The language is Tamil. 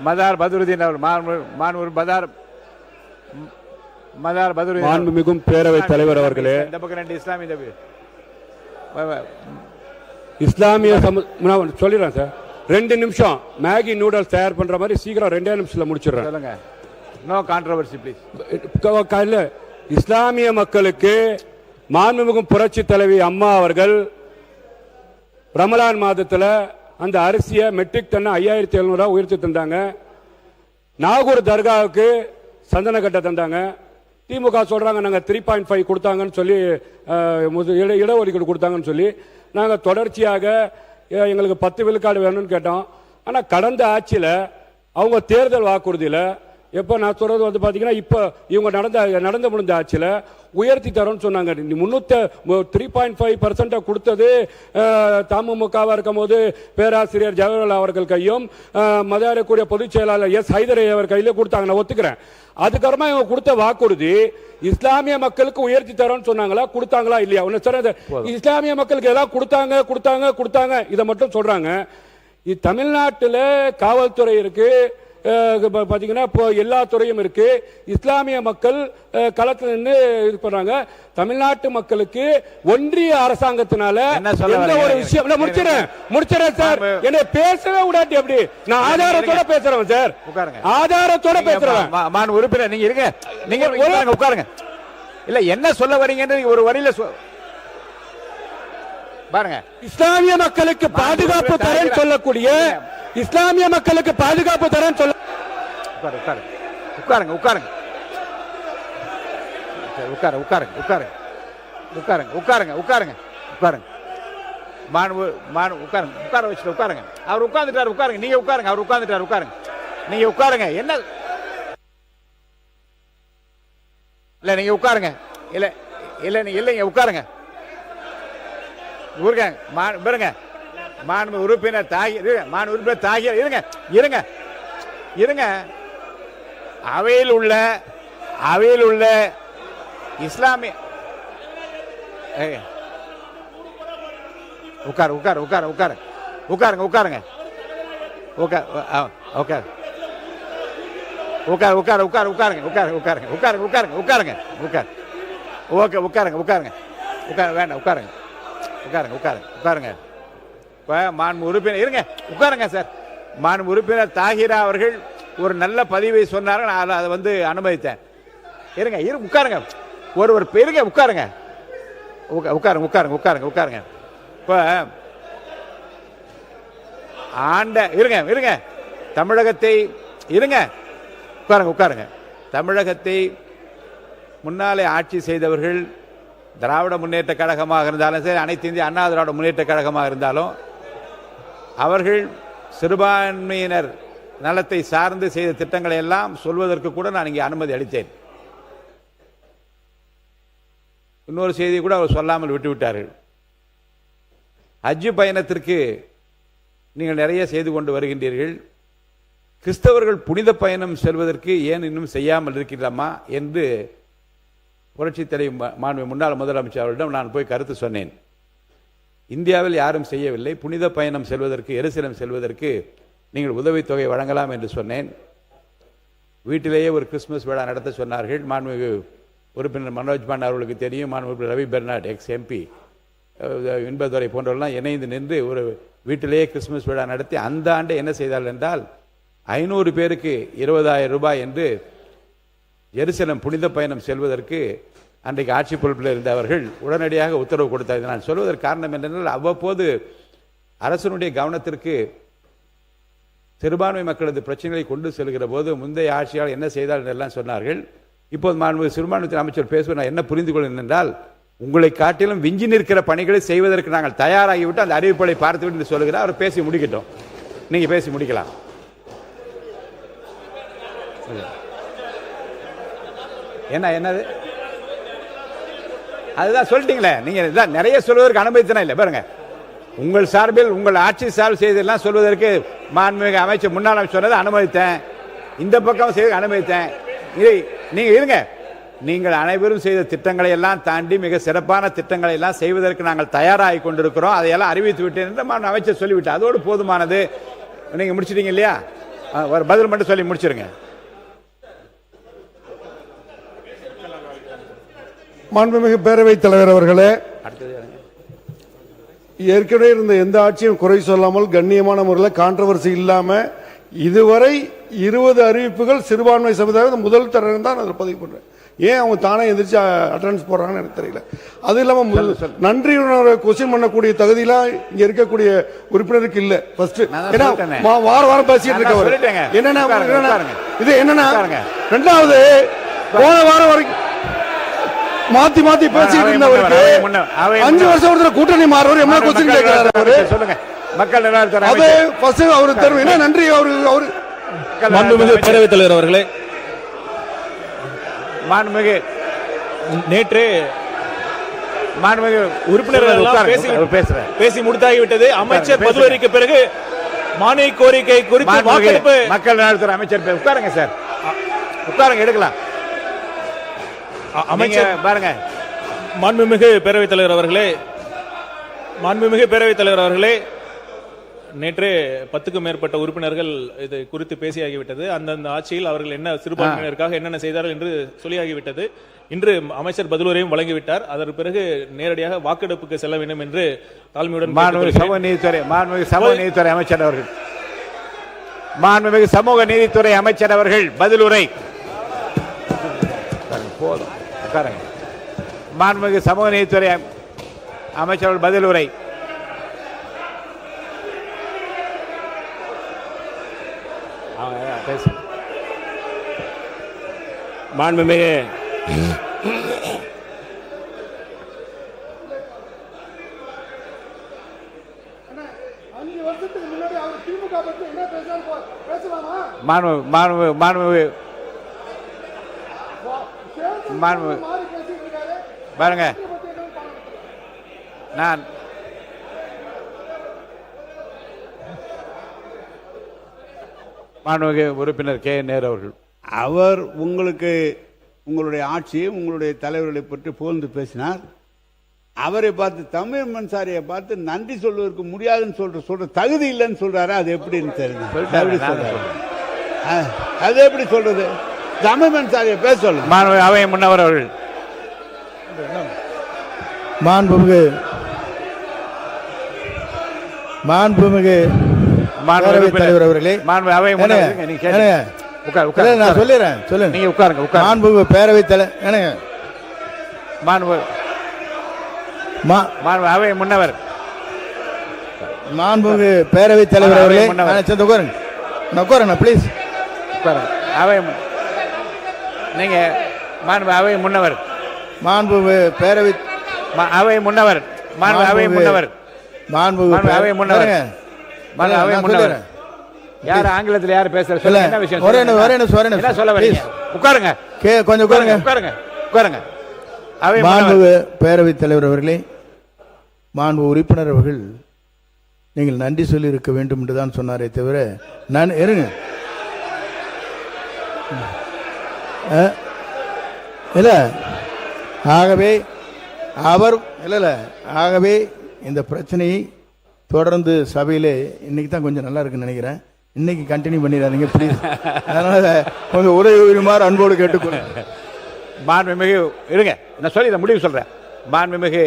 மதார் பத்ருதீன் அவர் மதார் பத்ருதீன் மாண்புமிகும் பேரவைத் தலைவர் அவர்களே, இந்த பக்கம் 2 இஸ்லாமிய சொல்லிடுறேன் சார். 2 நிமிஷம் மேகி நூடல்ஸ் தயார் பண்ற மாதிரி சீக்கிரம் 2 நிமிஷத்துல முடிச்சிடுறேன். சொல்லுங்க. No controversy please. இஸ்லாமிய மக்களுக்கு மாண்புமிகும் புரட்சி தலைவி அம்மா அவர்கள் ரமலான் மாதத்துல அந்த அரிசியை மெட்ரிக் டன் 5700 உயர்த்தி தந்தாங்க. நாகூர் தர்காவுக்கு சந்தன கட்ட தந்தாங்க. திமுக சொல்றாங்க நாங்க 3.5 கொடுத்தாங்கன்னு சொல்லி இடஒதுக்கீடு கொடுத்தாங்கன்னு சொல்லி நாங்க தொடர்ச்சியாக எங்களுக்கு 10 விழுக்காடு வேணும்னு கேட்டோம். ஆனா கடந்த ஆட்சியில அவங்க தேர்தல் வாக்குறுதியில எப்ப நான் சொல்றது வந்து பாத்தீங்கன்னா இப்ப இவங்க நடந்த முடிந்த ஆட்சியில உயர்த்தி தரோம்னு சொன்னாங்க. 3.5% கொடுத்தது தமுமுகவா இருக்கும் போது பேராசிரியர் ஜவஹர்லால் அவர்கள் கையும் மதியாரக்கூடிய பொதுச் செயலாளர் எஸ் ஹைதர் அவர் கையில கொடுத்தாங்க, நான் ஒத்துக்கிறேன். அதுக்கப்புறமா இவங்க கொடுத்த வாக்குறுதி இஸ்லாமிய மக்களுக்கு உயர்த்தி தரோம்னு சொன்னாங்களா, கொடுத்தாங்களா இல்லையா? இஸ்லாமிய மக்களுக்கு எல்லாம் கொடுத்தாங்க இதை மட்டும் சொல்றாங்க. தமிழ்நாட்டில் காவல்துறை இருக்கு, பாத்தீங்கன்னா இப்போ எல்லா துறையும் இருக்கு. இஸ்லாமிய மக்கள் களத்தில் நின்று இது பண்றாங்க. தமிழ்நாட்டு மக்களுக்கு ஒன்றிய அரசாங்கத்தினால எந்த ஒரு விஷயம் முடிச்சிடறேன் சார். என்ன பேசவே விடாட்டி எப்படி? நான் ஆதாரத்தோட பேசுறேன் சார், ஆதாரத்தோட பேசுறேன். உறுப்பினர் நீங்க இருங்க, நீங்க உட்காருங்க. இல்ல என்ன சொல்ல வரீங்கன்னு ஒரு வரியில பாருங்க. இஸ்லாமிய மக்களுக்கு பாதுகாப்பு தரேன்னு சொல்லக்கூடிய இஸ்லாமிய மக்களுக்கு பாதுகாப்பு தரேன்னு சொல்ல உட்காருங்க உட்கார வச்சுட்டு உட்காருங்க. அவர் உட்கார்ந்துட்டாரு, உட்காருங்க. நீங்க உட்காருங்க, அவர் உட்கார்ந்துட்டாரு, உட்காருங்க. நீங்க உட்காருங்க. என்ன இல்ல நீங்க உட்காருங்க. இல்லைங்க உட்காருங்க. பாருங்க மாண்பு உறுப்பினர் தாகிர் இருங்க. அவையில் உள்ள இஸ்லாமிய உட்காருங்க. மாண்பு உறுப்பினர் இருங்க, உட்காருங்க சார். மாண்பு உறுப்பினர் தாகிரா அவர்கள் ஒரு நல்ல பதிவை சொன்னார்கள், நான் அதை வந்து அனுமதித்தேன். இருங்க உட்காருங்க. ஒருவர் பெருங்க உட்காருங்க. இப்ப இருங்க தமிழகத்தை உட்காருங்க. தமிழகத்தை முன்னாலே ஆட்சி செய்தவர்கள் திராவிட முன்னேற்ற கழகமாக இருந்தாலும் சரி, அனைத்து இந்திய அண்ணா திராவிட முன்னேற்ற கழகமாக இருந்தாலும் அவர்கள் சிறுபான்மையினர் நலத்தை சார்ந்து செய்த திட்டங்களை எல்லாம் சொல்வதற்கு கூட நான் இங்கே அனுமதி அளித்தேன். இன்னொரு செய்தி கூட அவர் சொல்லாமல் விட்டுவிட்டார்கள். ஹஜ் பயணத்திற்கு நீங்கள் நிறைய செய்து கொண்டு வருகின்றீர்கள். கிறிஸ்தவர்கள் புனித பயணம் செல்வதற்கு ஏன் இன்னும் செய்யாமல் இருக்கிறாமா என்று புரட்சி தலைவர் முன்னாள் முதலமைச்சர் அவரிடம் நான் போய் கருத்து சொன்னேன். இந்தியாவில் யாரும் செய்யவில்லை. புனித பயணம் செல்வதற்கு, எருசலேம் செல்வதற்கு நீங்கள் உதவித்தொகை வழங்கலாம் என்று சொன்னேன். வீட்டிலேயே ஒரு கிறிஸ்துமஸ் விழா நடத்த சொன்னார்கள். மாண்புமிகு உறுப்பினர் மனோஜ் பாண்டா அவர்களுக்கு தெரியும். மாண்புமிகு ரவி பெர்னாட் எக்ஸ் எம்பி, இன்பதுரை போன்றவர்கள்லாம் இணைந்து நின்று ஒரு வீட்டிலேயே கிறிஸ்துமஸ் விழா நடத்தி அந்த ஆண்டு என்ன செய்தார்கள் என்றால் 500 பேருக்கு 20,000 ரூபாய் என்று எருசலேம் புனித பயணம் செல்வதற்கு அன்றைக்கு ஆட்சி பொறுப்பில் இருந்தவர்கள் உடனடியாக உத்தரவு கொடுத்தார்கள். நான் சொல்வதற்கு காரணம் என்னென்றால் அவ்வப்போது அரசனுடைய கவனத்திற்கு சிறுபான்மை மக்களது பிரச்சனைகளை கொண்டு செல்கிற போது முந்தைய ஆட்சியாளர் என்ன செய்தார் என்றெல்லாம் சொன்னார்கள். இப்போது மாண்புமிகு சிறுபான்மைத்துறை அமைச்சர் பேசுவது நான் என்ன புரிந்து கொள்கிறேன் என்றால், உங்களை காட்டிலும் விஞ்சி நிற்கிற பணிகளை செய்வதற்கு நாங்கள் தயாராகிவிட்டு அந்த அறிவிப்புகளை பார்த்துவிட்டு என்று சொல்கிறார். அவர் பேசி முடிக்கட்டும், நீங்க பேசி முடிக்கலாம். என்னது அதுதான் சொல்லிட்டீங்களே, நீங்க நிறைய சொல்வதற்கு அனுமதித்தனா இல்லை. பாருங்க, உங்கள் சார்பில் உங்கள் ஆட்சி சார்பில் செய்தெல்லாம் சொல்வதற்கு மாண்புமிகு அமைச்சர் முன்னாள் அமைச்சர் சொன்னதை அனுமதித்தேன், இந்த பக்கம் செய்த அனுமதித்தேன். இதை நீங்க இருங்க, நீங்கள் அனைவரும் செய்த திட்டங்களை எல்லாம் தாண்டி மிக சிறப்பான திட்டங்களை எல்லாம் செய்வதற்கு நாங்கள் தயாராகி கொண்டிருக்கிறோம், அதையெல்லாம் அறிவித்து விட்டேன் என்று அமைச்சர் சொல்லிவிட்டார். அதோடு போதுமானது. நீங்க முடிச்சிட்டீங்க இல்லையா? ஒரு பதில் மட்டும் சொல்லி முடிச்சிருங்க. மாண்புமிகு பேரவைத் தலைவர் அவர்களே, ஏற்கனவே இருந்த எந்த ஆட்சியும் குறை சொல்லாமல் கண்ணியமான முறையில் கான்ட்ரவர்சி இல்லாம இதுவரை 20 அறிவிப்புகள் சிறுபான்மை சமுதாயம் முதல் தடவை தான் அதில் பதிவு பண்றேன். ஏன் அவங்க தானே எந்திரிச்சு அட்டண்டன்ஸ் போடுறாங்கன்னு எனக்கு தெரியல. அது இல்லாம நன்றி கொஸ்டின் பண்ணக்கூடிய தகுதியெல்லாம் இங்க இருக்கக்கூடிய உறுப்பினருக்கு இல்ல. ஃபர்ஸ்ட் வார வாரம் பேசிட்டு இருக்கவர் என்னன்னா இது என்னன்னா, ரெண்டாவது போன வாரம் வரைக்கும் மாத்தி மாத்தி பேசிட்டு இருந்தவருக்கு 5 வருஷம் ஒருத்தர் கூட்டணி மாறவர் என்ன கொஸ்டின் கேட்கிறாரு அவரு? சொல்லுங்க. மக்கள் அது ஃபர்ஸ்ட் அவரு தருவ என்ன நன்றி அவரு மாண்புமிகு பேரவைத் தலைவர் அவர்களே, மாண்புமிகு நேற்று மாண்புமிகு உறுப்பினர்கள் பேசி முடித்தாகிவிட்டது. அமைச்சர் பதுவரிக்கு பிறகு மானிய கோரிக்கை குறித்து வாக்கெடுப்பு. மக்கள் நலத்துறை அமைச்சர் உட்காருங்க சார், உட்காருங்க, எடுக்கலாம். அமைச்சர் பாருங்க. மாண்புமிகு பேரவைத் தலைவர் அவர்களே, மாண்புமிகு பேரவைத் தலைவர் அவர்களே, நேற்று 10க்கும் மேற்பட்ட உறுப்பினர்கள் இது குறித்து பேசியாகிவிட்டது. அந்தந்த ஆட்சியில் அவர்கள் என்ன சிறுபான்மையினருக்காக என்னென்ன செய்தார்கள் என்று சொல்லியாகிவிட்டது. இன்று அமைச்சர் பதிலுரையும் வழங்கிவிட்டார். அதற்கு பிறகு நேரடியாக வாக்கெடுப்புக்கு செல்ல வேண்டும் என்று தாழ்மையுடன் சமூக நீதித்துறை அமைச்சர் அவர்கள், மாண்புமிகு சமூக நீதித்துறை அமைச்சர் அவர்கள் பதிலுரை. போதும், உட்காருங்க. மாண்புமிகு சமூக நீதித்துறை அமைச்சர் பதிலுரை. மாண்புமிகு பாருங்க, நான் மாண்புமிகு உறுப்பினர் கே நேரு அவர்கள், அவர் உங்களுக்கு உங்களுடைய ஆட்சியை உங்களுடைய தலைவர்களை பற்றி புகழ்ந்து பேசினார். அவரை பார்த்து தமிழ் மன்சாரியை பார்த்து நன்றி சொல்வதற்கு முடியாதுன்னு சொல்ற தகுதி இல்லைன்னு சொல்றாரு. அது எப்படின்னு தெரியுது? அது எப்படி சொல்றது? தமிழ் மன்சாரியை பேச சொல்லுங்க. மாண்புமிகு அவை முன்னவர் அவர்கள், மாண்புமிகு தலைவர் அவர்களே, அவை முன்னவர் நான் சொல்லிடுறேன், சொல்லுங்க. நீங்க உட்காருங்க. மாண்புமிகு பேரவைத் தலைவர், அவை முன்னவர், மாண்புமிகு பேரவைத் தலைவர் அவர்களே, உட்காருங்க, உட்காருங்க ப்ளீஸ். அவை நீங்க அவை முன்னவர், மாண்புமிகு பேரவை அவை முன்னவர், அவை முன்னவர், மாண்புமிகு அவை முன்னவர், அவை முன்னவர். யார் ஆங்கிலத்தில் யார் பேசுறது? சொல்லுங்க. என்ன விஷயம்? என்ன சொல்ல வரீங்க? உட்காருங்க, கொஞ்சம் உட்காருங்க, உட்காருங்க, உட்காருங்க. மாண்புமிகு பேரவைத் தலைவர் அவர்களே, மாண்பு உறுப்பினர் அவர்கள் நீங்கள் நன்றி சொல்லி இருக்க வேண்டும் என்று தான் சொன்னாரே தவிர நான் இருங்க இல்ல. ஆகவே அவர் இல்ல ஆகவே இந்த பிரச்சனையை தொடர்ந்து சபையிலே இன்னைக்கு தான் கொஞ்சம் நல்லா இருக்குன்னு நினைக்கிறேன். இன்னைக்கு கண்டினியூ பண்ணிடாதீங்க ப்ளீஸ். அதனால கொஞ்சம் உதவி அன்போடு கேட்டுக்கொள்ளுங்க. மாண்புமிகு இருங்க, நான் சொல்லி முடிவு சொல்றேன். மாண்புமிகு